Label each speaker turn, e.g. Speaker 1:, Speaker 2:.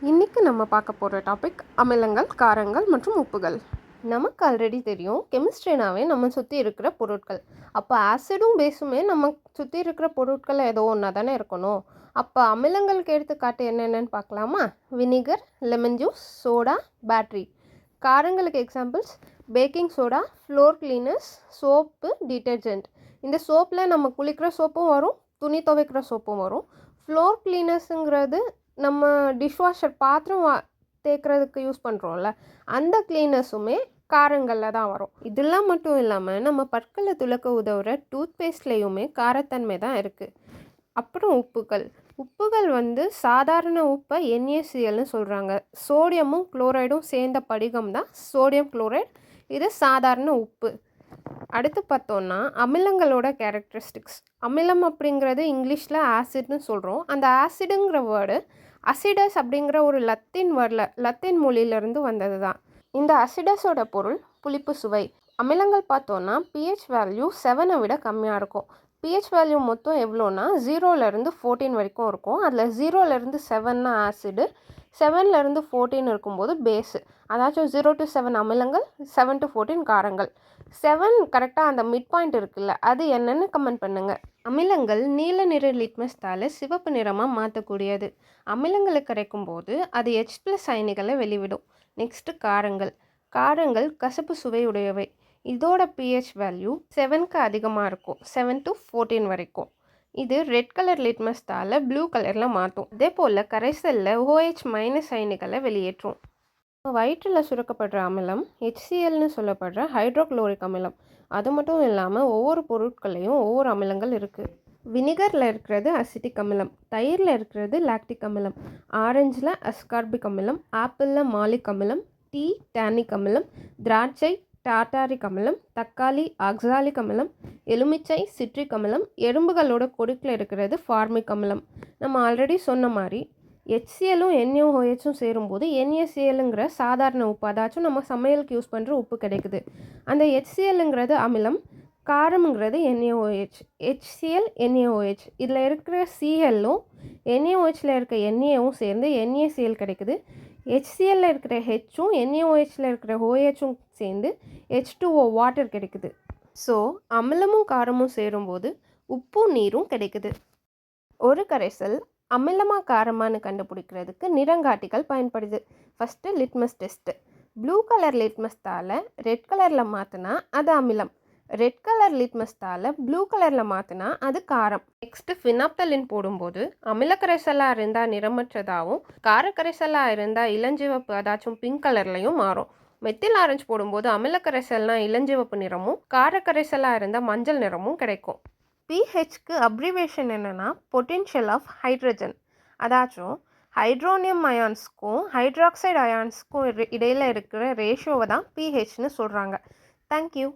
Speaker 1: இன்றைக்கி நம்ம பார்க்க போகிற டாபிக் அமிலங்கள், காரங்கள் மற்றும் உப்புகள். நமக்கு ஆல்ரெடி தெரியும், கெமிஸ்ட்ரினாவே நம்ம சுற்றி இருக்கிற பொருட்கள். அப்போ ஆசிடும் பேஸுமே நம்ம சுற்றி இருக்கிற பொருட்கள் ஏதோ ஒன்றா தானே இருக்கணும். அப்போ அமிலங்களுக்கு எடுத்துக்காட்டு என்னென்னு பார்க்கலாமா? Vinegar, lemon juice, soda, battery. காரங்களுக்கு examples baking soda, floor cleaners, soap, detergent. இந்த சோப்பில் நம்ம குளிக்கிற சோப்பும் வரும், துணி துவைக்கிற சோப்பும் வரும். ஃப்ளோர் கிளீனர்ஸுங்கிறது நம்ம டிஷ்வாஷர் பாத்திரம் தேய்க்கிறதுக்கு யூஸ் பண்ணுறோம்ல, அந்த கிளீனர்ஸுமே காரங்களில் தான் வரும். இதெல்லாம் மட்டும் இல்லாமல் நம்ம பற்களை துலக்க உதவுற டூத்பேஸ்ட்லேயுமே காரத்தன்மை தான் இருக்குது. அப்புறம் உப்புகள் சாதாரண உப்பை NaClன்னு சொல்கிறாங்க. சோடியமும் குளோரைடும் சேர்ந்த படிகம் தான் சோடியம் குளோரைடு. இது சாதாரண உப்பு. அடுத்து பார்த்தோன்னா அமிலங்களோட கேரக்டரிஸ்டிக்ஸ். அமிலம் அப்படிங்கிறது இங்கிலீஷில் ஆசிட்னு சொல்கிறோம். அந்த ஆசிடுங்கிற வேர்டு அசிடஸ் அப்படிங்கிற ஒரு லத்தீன் மொழியிலேருந்து வந்தது தான். இந்த அசிடஸோட பொருள் புளிப்பு சுவை. அமிலங்கள் பார்த்தோன்னா pH வேல்யூ 7 விட கம்மியாக இருக்கும். pH வேல்யூ மொத்தம் எவ்வளோன்னா 0லேருந்து 14 வரைக்கும் இருக்கும். அதில் 0லேருந்து 7னா ஆசிடு, 7லேருந்து 14 இருக்கும்போது பேஸு. அதாச்சும் 0 to 7 அமிலங்கள், 7 to 14 காரங்கள். 7 கரெக்டாக அந்த மிட் பாயிண்ட் இருக்குல்ல, அது என்னென்னு கமெண்ட் பண்ணுங்கள். அமிலங்கள் நீல நிற லிட்மஸ் சிவப்பு நிறமாக மாற்றக்கூடியது. அமிலங்களை கரைக்கும் போது அது H+ அயனிகளை வெளிவிடும். நெக்ஸ்ட்டு காரங்கள் கசப்பு சுவையுடையவை. இதோட pH வேல்யூ 7க்கு அதிகமாக இருக்கும், 7 to 14 வரைக்கும். இது ரெட் கலர் லிட்மஸ்தால் ப்ளூ கலரில் மாற்றும். அதே போல் கரைசலில் OH- அயனிகளை வெளியேற்றும். வயிற்றில் சுரக்கப்படுற அமிலம் HClன்னு சொல்லப்படுற ஹைட்ரோக்ளோரிக் அமிலம். அது மட்டும் இல்லாமல் ஒவ்வொரு பொருட்களையும் ஒவ்வொரு அமிலங்கள் இருக்குது. வினிகரில் இருக்கிறது அசிட்டிக் அமிலம், தயிரில் இருக்கிறது லாக்டிக் அமிலம், ஆரஞ்சில் அஸ்கார்பிக் அமிலம், ஆப்பிளில் மாலிக் அமிலம், டீ டேனிக் அமிலம், திராட்சை டார்டாரிக் அமிலம், தக்காளி ஆக்சாலிக் அமிலம், எலுமிச்சை சிட்ரிக் அமிலம், எறும்புகளோட கொடுக்கில் இருக்கிறது ஃபார்மிக் அமிலம். நம்ம ஆல்ரெடி சொன்ன மாதிரி HClலும் NaOHும் சேரும்போது NaClங்கிற சாதாரண உப்பு, அதாச்சும் நம்ம சமையலுக்கு யூஸ் பண்ணுற உப்பு கிடைக்குது. அந்த HClங்கிறது அமிலம், காரம்ங்கிறது NaOH. HCl NaOH இதில் இருக்கிற Clலும் NaOHல இருக்க Naவும் சேர்ந்து NaCl கிடைக்குது. HClல இருக்கிற Hம் NaOHல இருக்கிற OHம் சேர்ந்து H2O வாட்டர் கிடைக்குது. ஸோ அமிலமும் காரமும் சேரும்போது உப்பும் நீரும் கிடைக்குது. ஒரு கரைசல் அமிலமாக காரமானு கண்டுபிடிக்கிறதுக்கு நிறங்காட்டிகள் பயன்படுது. First litmus test. Blue colour லிட்மஸ்தால் ரெட் கலரில் மாற்றினா அது அமிலம், ரெட் கலர் லிட்மஸ்தால் ப்ளூ கலரில் மாற்றினா அது காரம். நெக்ஸ்ட்டு ஃபினாப்தலின் போடும்போது அமில கரைசலாக இருந்தால் நிறமற்றதாகவும் காரக்கரைசலாக இருந்தால் இளஞ்சிவப்பு அதாச்சும் பிங்க் கலர்லையும் மாறும். மெத்தில் ஆரஞ்சு போடும்போது அமில கரைசல்னால் இளஞ்சிவப்பு நிறமும் காரக்கரைசலாக இருந்தால் மஞ்சள் நிறமும் கிடைக்கும். pHக்கு அப்ரிவேஷன் என்னென்னா பொட்டென்ஷியல் ஆஃப் ஹைட்ரஜன். அதாச்சும் ஹைட்ரோனியம் அயான்ஸ்க்கும் ஹைட்ராக்சைடு அயான்ஸ்க்கும் இடையில் இருக்கிற ரேஷியோவை தான் pHன்னு சொல்கிறாங்க. தேங்க்யூ.